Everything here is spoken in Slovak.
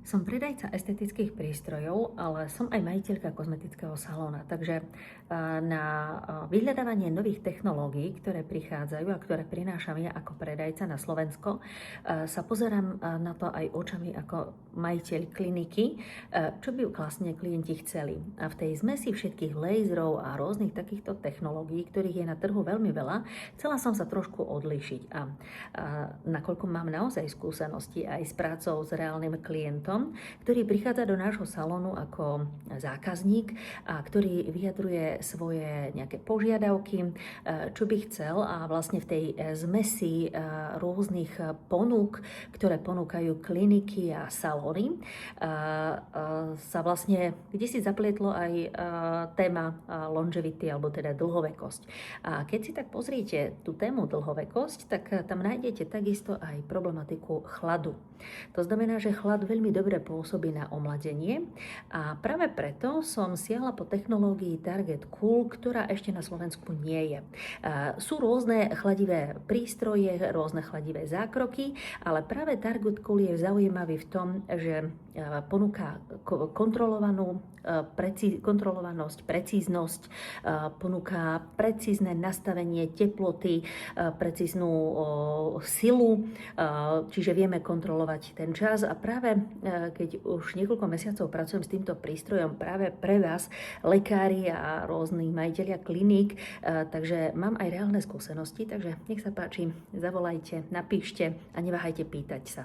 Som predajca estetických prístrojov, ale som aj majiteľka kozmetického salóna. Takže na vyhľadávanie nových technológií, ktoré prichádzajú a ktoré prinášam ja ako predajca na Slovensko, sa pozerám na to aj očami ako majiteľ kliniky, čo by vlastne klienti chceli. A v tej zmesi všetkých laserov a rôznych takýchto technológií, ktorých je na trhu veľmi veľa, chcela som sa trošku odlíšiť. A nakoľko mám naozaj skúsenosti aj s prácou s reálnym klientom, ktorý prichádza do nášho salónu ako zákazník a ktorý vyjadruje svoje nejaké požiadavky, čo by chcel, a vlastne v tej zmesi rôznych ponúk, ktoré ponúkajú kliniky a salóny, sa vlastne kdesi zaplietlo aj téma longevity, alebo teda dlhovekosť. A keď si tak pozriete tú tému dlhovekosť, tak tam nájdete takisto aj problematiku chladu. To znamená, že chlad veľmi dobre pôsobí na omladenie a práve preto som siahla po technológii Target Cool, ktorá ešte na Slovensku nie je. Sú rôzne chladivé prístroje, rôzne chladivé zákroky, ale práve Target Cool je zaujímavý v tom, že ponúka kontrolovanosť, precíznosť, ponúka precízne nastavenie teploty, precíznu silu, čiže vieme kontrolovať ten čas. A práve keď už niekoľko mesiacov pracujem s týmto prístrojom práve pre vás, lekári a rôzni majiteľia kliník, takže mám aj reálne skúsenosti, takže nech sa páči, zavolajte, napíšte a neváhajte pýtať sa.